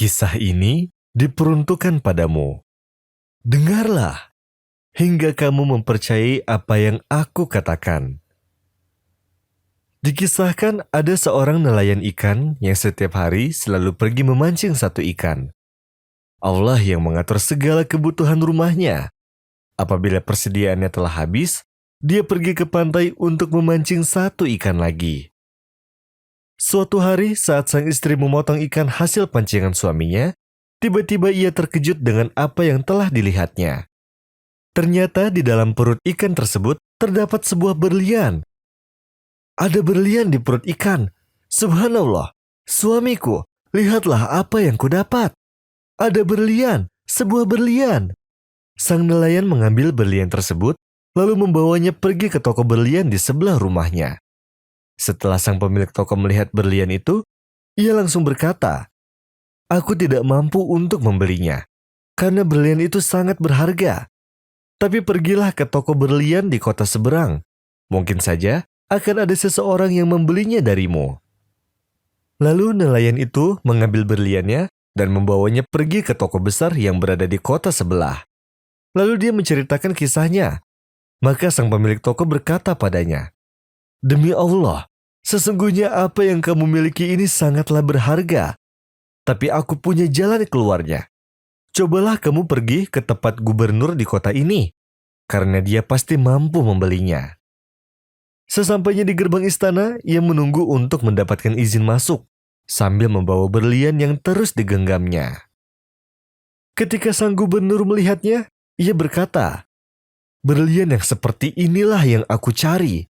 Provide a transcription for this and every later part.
Kisah ini diperuntukkan padamu. Dengarlah, hingga kamu mempercayai apa yang aku katakan. Dikisahkan ada seorang nelayan ikan yang setiap hari selalu pergi memancing satu ikan. Allah yang mengatur segala kebutuhan rumahnya. Apabila persediaannya telah habis, dia pergi ke pantai untuk memancing satu ikan lagi. Suatu hari saat sang istri memotong ikan hasil pancingan suaminya, tiba-tiba ia terkejut dengan apa yang telah dilihatnya. Ternyata di dalam perut ikan tersebut terdapat sebuah berlian. Ada berlian di perut ikan. Subhanallah, suamiku, lihatlah apa yang kudapat. Ada berlian, sebuah berlian. Sang nelayan mengambil berlian tersebut, lalu membawanya pergi ke toko berlian di sebelah rumahnya. Setelah sang pemilik toko melihat berlian itu, ia langsung berkata, "Aku tidak mampu untuk membelinya, karena berlian itu sangat berharga. Tapi pergilah ke toko berlian di kota seberang. Mungkin saja akan ada seseorang yang membelinya darimu." Lalu nelayan itu mengambil berliannya dan membawanya pergi ke toko besar yang berada di kota sebelah. Lalu dia menceritakan kisahnya. Maka sang pemilik toko berkata padanya, "Demi Allah, sesungguhnya apa yang kamu miliki ini sangatlah berharga. Tapi aku punya jalan keluarnya. Cobalah kamu pergi ke tempat gubernur di kota ini, karena dia pasti mampu membelinya." Sesampainya di gerbang istana, ia menunggu untuk mendapatkan izin masuk, sambil membawa berlian yang terus digenggamnya. Ketika sang gubernur melihatnya, ia berkata, "Berlian yang seperti inilah yang aku cari.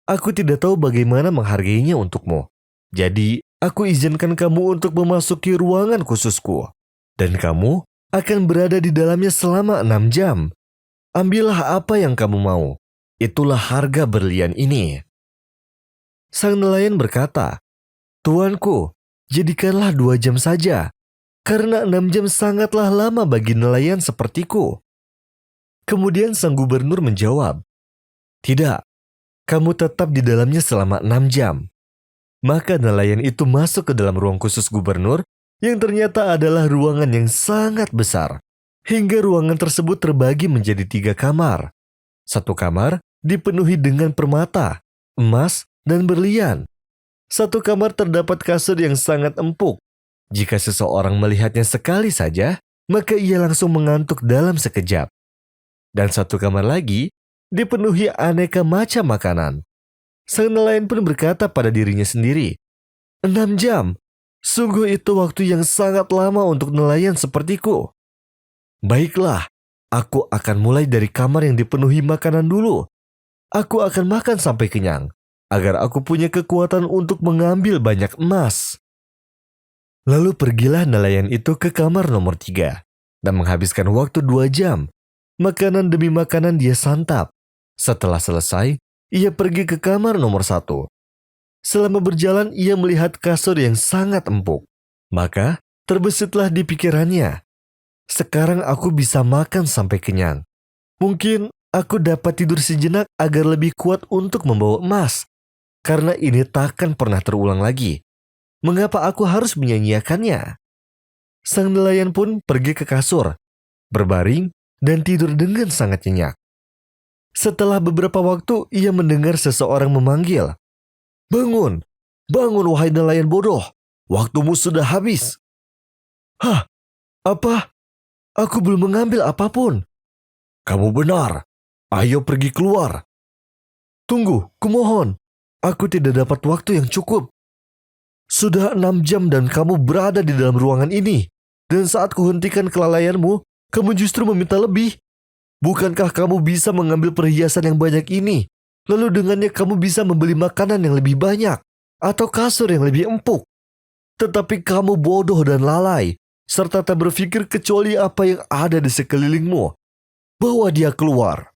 Aku tidak tahu bagaimana menghargainya untukmu. Jadi, aku izinkan kamu untuk memasuki ruangan khususku. Dan kamu akan berada di dalamnya selama 6 jam. Ambillah apa yang kamu mau. Itulah harga berlian ini." Sang nelayan berkata, "Tuanku, jadikanlah 2 jam saja, karena 6 jam sangatlah lama bagi nelayan sepertiku." Kemudian sang gubernur menjawab, "Tidak, kamu tetap di dalamnya selama 6 jam. Maka nelayan itu masuk ke dalam ruang khusus gubernur yang ternyata adalah ruangan yang sangat besar. Hingga ruangan tersebut terbagi menjadi 3 kamar. Satu kamar dipenuhi dengan permata, emas, dan berlian. Satu kamar terdapat kasur yang sangat empuk. Jika seseorang melihatnya sekali saja, maka ia langsung mengantuk dalam sekejap. Dan satu kamar lagi dipenuhi aneka macam makanan. Sang nelayan pun berkata pada dirinya sendiri, 6 jam, sungguh itu waktu yang sangat lama untuk nelayan sepertiku. Baiklah, aku akan mulai dari kamar yang dipenuhi makanan dulu. Aku akan makan sampai kenyang, agar aku punya kekuatan untuk mengambil banyak emas." Lalu pergilah nelayan itu ke kamar nomor 3 dan menghabiskan waktu 2 jam. Makanan demi makanan dia santap. Setelah selesai, ia pergi ke kamar nomor 1. Selama berjalan, ia melihat kasur yang sangat empuk. Maka terbesitlah di pikirannya, "Sekarang aku bisa makan sampai kenyang. Mungkin aku dapat tidur sejenak agar lebih kuat untuk membawa emas. Karena ini takkan pernah terulang lagi. Mengapa aku harus menyanyiakannya?" Sang nelayan pun pergi ke kasur, berbaring, dan tidur dengan sangat nyenyak. Setelah beberapa waktu, ia mendengar seseorang memanggil, "Bangun, bangun wahai nelayan bodoh, waktumu sudah habis." "Hah? Apa? Aku belum mengambil apapun." "Kamu benar, ayo pergi keluar." "Tunggu, kumohon, aku tidak dapat waktu yang cukup. Sudah 6 jam dan kamu berada di dalam ruangan ini, dan saat kuhentikan kelalaianmu, kamu justru meminta lebih. Bukankah kamu bisa mengambil perhiasan yang banyak ini, lalu dengannya kamu bisa membeli makanan yang lebih banyak, atau kasur yang lebih empuk? Tetapi kamu bodoh dan lalai, serta tak berpikir kecuali apa yang ada di sekelilingmu. Bawa dia keluar."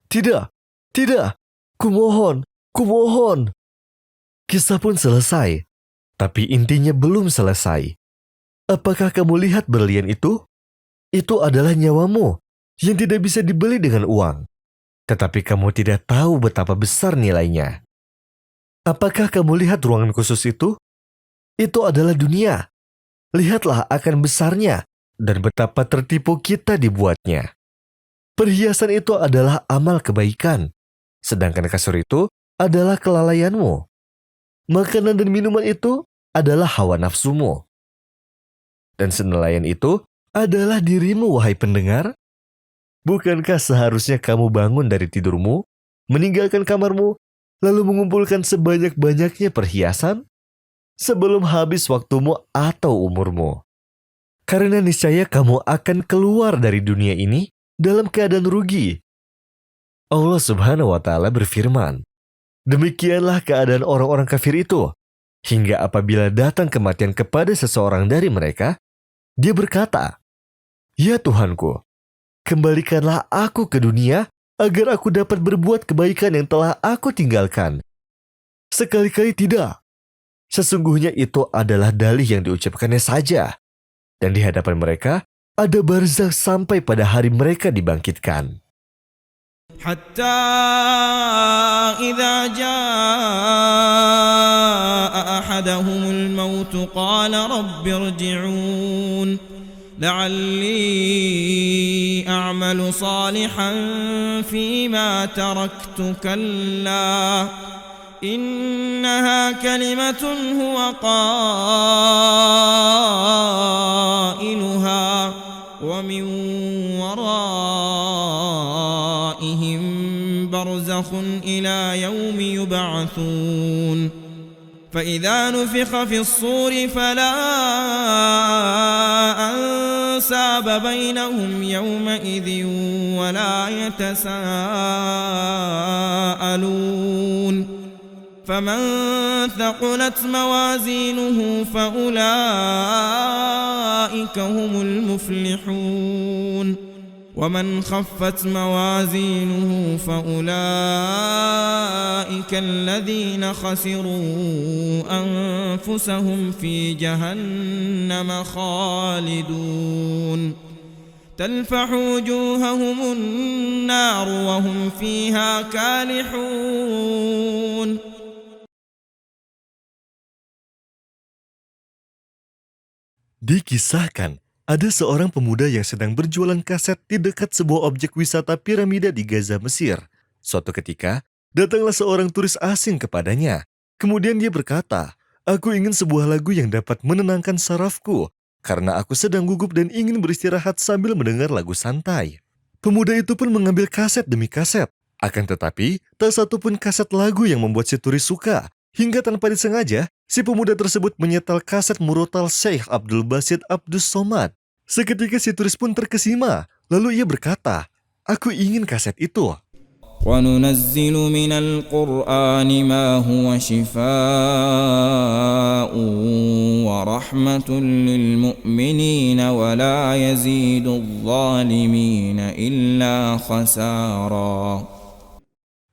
"Tidak, tidak, kumohon, kumohon." Kisah pun selesai, tapi intinya belum selesai. Apakah kamu lihat berlian itu? Itu adalah nyawamu yang tidak bisa dibeli dengan uang. Tetapi kamu tidak tahu betapa besar nilainya. Apakah kamu lihat ruangan khusus itu? Itu adalah dunia. Lihatlah akan besarnya dan betapa tertipu kita dibuatnya. Perhiasan itu adalah amal kebaikan, sedangkan kasur itu adalah kelalaianmu. Makanan dan minuman itu adalah hawa nafsumu. Dan senelayan itu adalah dirimu, wahai pendengar. Bukankah seharusnya kamu bangun dari tidurmu, meninggalkan kamarmu, lalu mengumpulkan sebanyak-banyaknya perhiasan sebelum habis waktumu atau umurmu? Karena niscaya kamu akan keluar dari dunia ini dalam keadaan rugi. Allah Subhanahu wa Ta'ala berfirman, demikianlah keadaan orang-orang kafir itu, hingga apabila datang kematian kepada seseorang dari mereka, dia berkata, "Ya Tuhanku, kembalikanlah aku ke dunia agar aku dapat berbuat kebaikan yang telah aku tinggalkan." Sekali-kali tidak. Sesungguhnya itu adalah dalih yang diucapkannya saja. Dan di hadapan mereka ada barzakh sampai pada hari mereka dibangkitkan. حتى إذا جاء أحدهم الموت قال رب ارجعون لعلي أعمل صالحا فيما تركت كلا إنها كلمة هو قائلها ومن ورائهم برزخ إلى يوم يبعثون فإذا نفخ في الصور فلا أنساب بينهم يومئذ ولا يتساءلون فمن ثقلت موازينه فأولئك هم المفلحون ومن خفت موازينه فأولئك الذين خسروا أنفسهم في جهنم خالدون تلفح وجوههم النار وهم فيها كالحون. Dikisahkan, ada seorang pemuda yang sedang berjualan kaset di dekat sebuah objek wisata piramida di Gaza, Mesir. Suatu ketika, datanglah seorang turis asing kepadanya. Kemudian dia berkata, "Aku ingin sebuah lagu yang dapat menenangkan sarafku, karena aku sedang gugup dan ingin beristirahat sambil mendengar lagu santai." Pemuda itu pun mengambil kaset demi kaset. Akan tetapi, tak satu pun kaset lagu yang membuat si turis suka. Hingga tanpa disengaja, si pemuda tersebut menyetel kaset murotal Syekh Abdul Basit Abdus Somad. Seketika si turis pun terkesima. Lalu ia berkata, "Aku ingin kaset itu." وَنُنَزِّلُ مِنَ الْقُرْآنِ مَا هُوَ شِفَاءٌ وَرَحْمَةٌ لِلْمُؤْمِنِينَ وَلَا يَزِيدُ الظَّالِمِينَ إِلَّا خَسَارًا.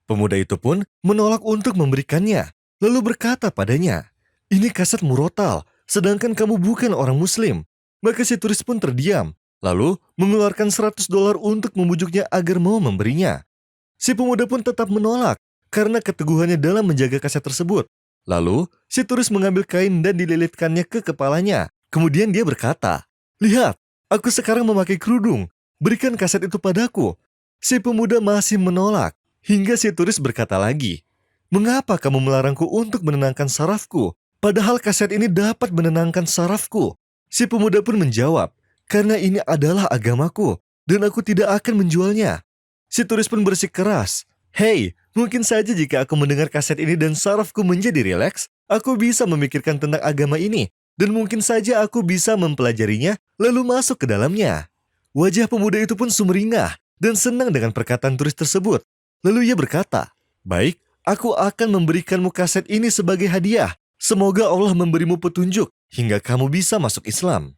Pemuda itu pun menolak untuk memberikannya. Lalu berkata padanya, "Ini kaset murotal, sedangkan kamu bukan orang muslim." Maka si turis pun terdiam, lalu mengeluarkan $100 untuk membujuknya agar mau memberinya. Si pemuda pun tetap menolak, karena keteguhannya dalam menjaga kaset tersebut. Lalu, si turis mengambil kain dan dililitkannya ke kepalanya. Kemudian dia berkata, "Lihat, aku sekarang memakai kerudung, berikan kaset itu padaku." Si pemuda masih menolak, hingga si turis berkata lagi, "Mengapa kamu melarangku untuk menenangkan sarafku? Padahal kaset ini dapat menenangkan sarafku." Si pemuda pun menjawab, "Karena ini adalah agamaku, dan aku tidak akan menjualnya." Si turis pun bersikeras, "Hei, mungkin saja jika aku mendengar kaset ini dan sarafku menjadi rileks, aku bisa memikirkan tentang agama ini, dan mungkin saja aku bisa mempelajarinya, lalu masuk ke dalamnya." Wajah pemuda itu pun sumringah, dan senang dengan perkataan turis tersebut. Lalu ia berkata, "Baik, aku akan memberikanmu kaset ini sebagai hadiah. Semoga Allah memberimu petunjuk hingga kamu bisa masuk Islam."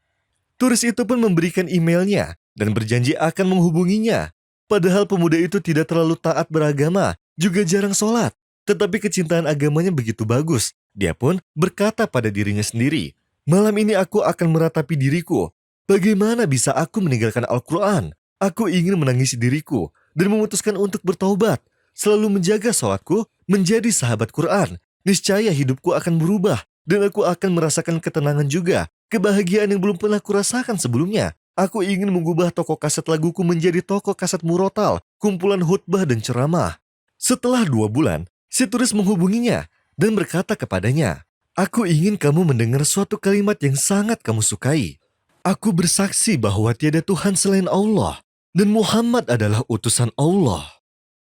Turis itu pun memberikan emailnya dan berjanji akan menghubunginya. Padahal pemuda itu tidak terlalu taat beragama, juga jarang sholat. Tetapi kecintaan agamanya begitu bagus. Dia pun berkata pada dirinya sendiri, "Malam ini aku akan meratapi diriku. Bagaimana bisa aku meninggalkan Al-Quran? Aku ingin menangisi diriku dan memutuskan untuk bertaubat, selalu menjaga sholatku, menjadi sahabat Quran. Niscaya hidupku akan berubah dan aku akan merasakan ketenangan juga Kebahagiaan yang belum pernah kurasakan sebelumnya. Aku ingin mengubah toko kaset laguku menjadi toko kaset murotal, kumpulan khutbah dan ceramah. Setelah 2 bulan, si turis menghubunginya dan berkata kepadanya, "Aku ingin kamu mendengar suatu kalimat yang sangat kamu sukai. Aku bersaksi bahwa tiada Tuhan selain Allah dan Muhammad adalah utusan Allah."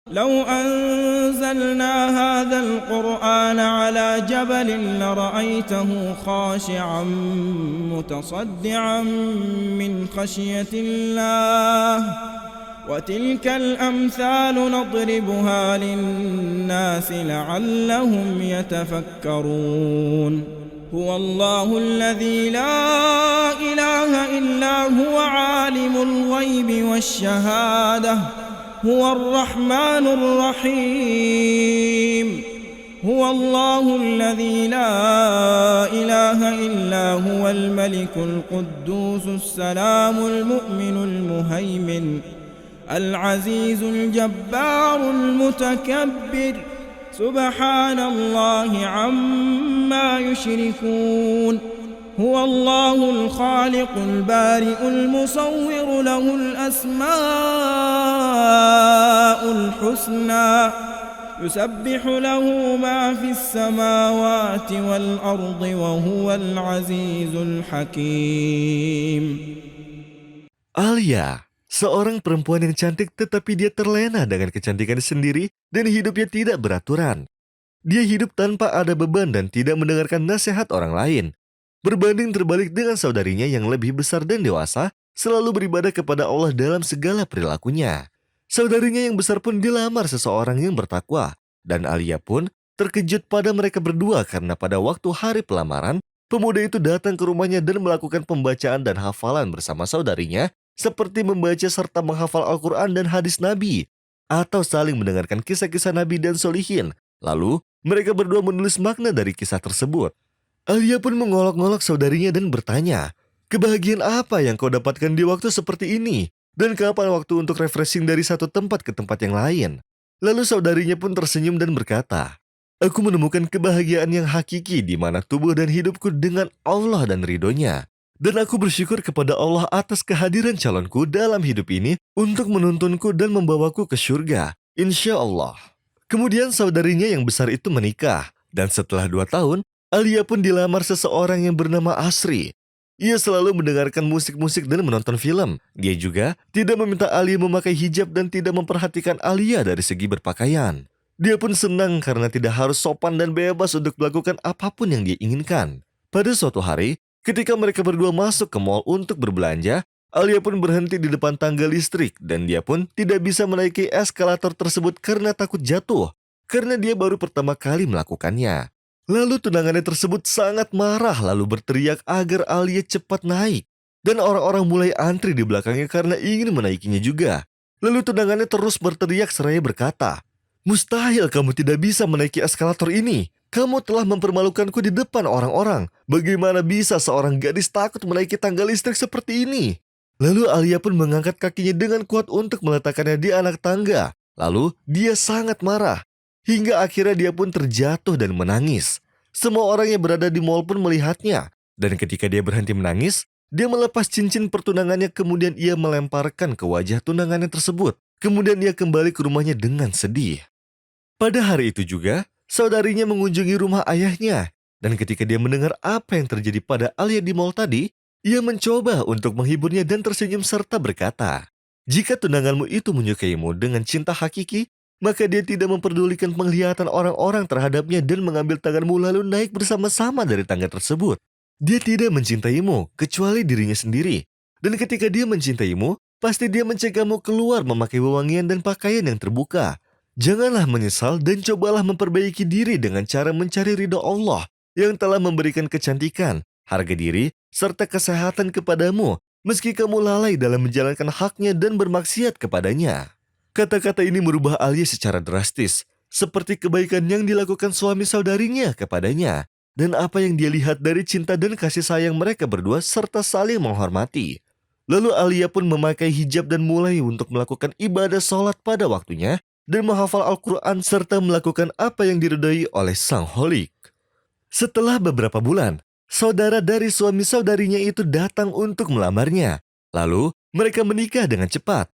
لو أنزلنا هذا القرآن على جبل لرأيته خاشعا متصدعا من خشية الله وتلك الأمثال نضربها للناس لعلهم يتفكرون هو الله الذي لا إله إلا هو عالم الغيب والشهادة هو الرحمن الرحيم هو الله الذي لا إله إلا هو الملك القدوس السلام المؤمن المهيمن العزيز الجبار المتكبر سبحان الله عما يشركون هو الله الخالق البارئ المصور له الأسماء الحسنى يسبح له ما في السماوات والأرض وهو العزيز الحكيم. Alia, seorang perempuan yang cantik tetapi dia terlena dengan kecantikan sendiri dan hidupnya tidak beraturan. Dia hidup tanpa ada beban dan tidak mendengarkan nasihat orang lain. Berbanding terbalik dengan saudarinya yang lebih besar dan dewasa, selalu beribadah kepada Allah dalam segala perilakunya. Saudarinya yang besar pun dilamar seseorang yang bertakwa, dan Alia pun terkejut pada mereka berdua karena pada waktu hari pelamaran, pemuda itu datang ke rumahnya dan melakukan pembacaan dan hafalan bersama saudarinya, seperti membaca serta menghafal Al-Quran dan hadis Nabi, atau saling mendengarkan kisah-kisah Nabi dan Solihin. Lalu, mereka berdua menulis makna dari kisah tersebut. Alia pun mengolok-ngolok saudarinya dan bertanya, "Kebahagiaan apa yang kau dapatkan di waktu seperti ini? Dan kapan waktu untuk refreshing dari satu tempat ke tempat yang lain?" Lalu saudarinya pun tersenyum dan berkata, "Aku menemukan kebahagiaan yang hakiki di mana tubuh dan hidupku dengan Allah dan ridhonya. Dan aku bersyukur kepada Allah atas kehadiran calonku dalam hidup ini untuk menuntunku dan membawaku ke surga. Insya Allah." Kemudian saudarinya yang besar itu menikah, dan setelah 2 tahun, Alia pun dilamar seseorang yang bernama Asri. Ia selalu mendengarkan musik-musik dan menonton film. Dia juga tidak meminta Alia memakai hijab dan tidak memperhatikan Alia dari segi berpakaian. Dia pun senang karena tidak harus sopan dan bebas untuk melakukan apapun yang dia inginkan. Pada suatu hari, ketika mereka berdua masuk ke mal untuk berbelanja, Alia pun berhenti di depan tangga listrik dan dia pun tidak bisa menaiki eskalator tersebut karena takut jatuh, karena dia baru pertama kali melakukannya. Lalu tunangannya tersebut sangat marah lalu berteriak agar Alia cepat naik. Dan orang-orang mulai antri di belakangnya karena ingin menaikinya juga. Lalu tunangannya terus berteriak seraya berkata, "Mustahil kamu tidak bisa menaiki eskalator ini. Kamu telah mempermalukanku di depan orang-orang. Bagaimana bisa seorang gadis takut menaiki tangga listrik seperti ini?" Lalu Alia pun mengangkat kakinya dengan kuat untuk meletakkannya di anak tangga. Lalu dia sangat marah. Hingga akhirnya dia pun terjatuh dan menangis. Semua orang yang berada di mal pun melihatnya. Dan ketika dia berhenti menangis, dia melepas cincin pertunangannya kemudian ia melemparkan ke wajah tunangannya tersebut. Kemudian ia kembali ke rumahnya dengan sedih. Pada hari itu juga, saudarinya mengunjungi rumah ayahnya. Dan ketika dia mendengar apa yang terjadi pada Alia di mal tadi, ia mencoba untuk menghiburnya dan tersenyum serta berkata, "Jika tunanganmu itu menyukaimu dengan cinta hakiki, maka dia tidak memperdulikan penglihatan orang-orang terhadapnya dan mengambil tanganmu lalu naik bersama-sama dari tangga tersebut. Dia tidak mencintaimu kecuali dirinya sendiri. Dan ketika dia mencintaimu, pasti dia mencegahmu keluar memakai wewangian dan pakaian yang terbuka. Janganlah menyesal dan cobalah memperbaiki diri dengan cara mencari ridho Allah yang telah memberikan kecantikan, harga diri, serta kesehatan kepadamu, meski kamu lalai dalam menjalankan haknya dan bermaksiat kepadanya." Kata-kata ini merubah Alia secara drastis, seperti kebaikan yang dilakukan suami saudarinya kepadanya, dan apa yang dia lihat dari cinta dan kasih sayang mereka berdua serta saling menghormati. Lalu Alia pun memakai hijab dan mulai untuk melakukan ibadah sholat pada waktunya, dan menghafal Al-Quran serta melakukan apa yang diridhai oleh Sang Holik. Setelah beberapa bulan, Saudara dari suami saudarinya itu datang untuk melamarnya. Lalu mereka menikah dengan cepat.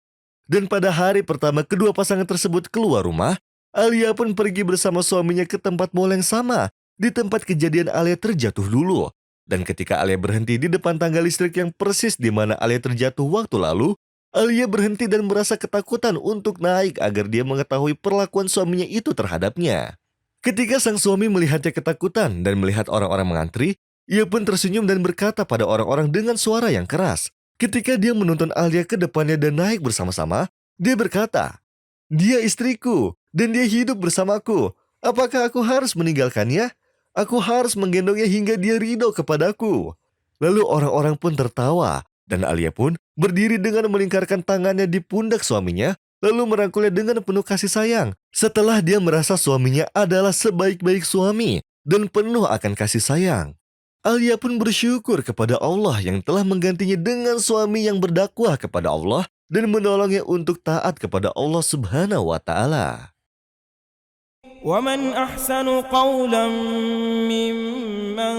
Dan pada hari pertama kedua pasangan tersebut keluar rumah, Alia pun pergi bersama suaminya ke tempat mal yang sama. Di tempat kejadian Alia terjatuh dulu. Dan ketika Alia berhenti di depan tangga listrik yang persis di mana Alia terjatuh waktu lalu, Alia berhenti dan merasa ketakutan untuk naik agar dia mengetahui perlakuan suaminya itu terhadapnya. Ketika sang suami melihatnya ketakutan dan melihat orang-orang mengantri, ia pun tersenyum dan berkata pada orang-orang dengan suara yang keras. Ketika dia menuntun Alia ke depannya dan naik bersama-sama, dia berkata, "Dia istriku dan dia hidup bersamaku. Apakah aku harus meninggalkannya? Aku harus menggendongnya hingga dia ridho kepadaku." Lalu orang-orang pun tertawa dan Alia pun berdiri dengan melingkarkan tangannya di pundak suaminya, lalu merangkulnya dengan penuh kasih sayang. Setelah dia merasa suaminya adalah sebaik-baik suami dan penuh akan kasih sayang, Alia pun bersyukur kepada Allah yang telah menggantinya dengan suami yang berdakwah kepada Allah dan menolongnya untuk taat kepada Allah Subhanahu wa Ta'ala. ومن أحسن قولا ممن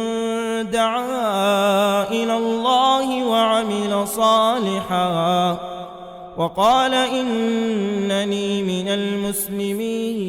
دعا إلى الله وعمل صالحا وقال إنني من المسلمين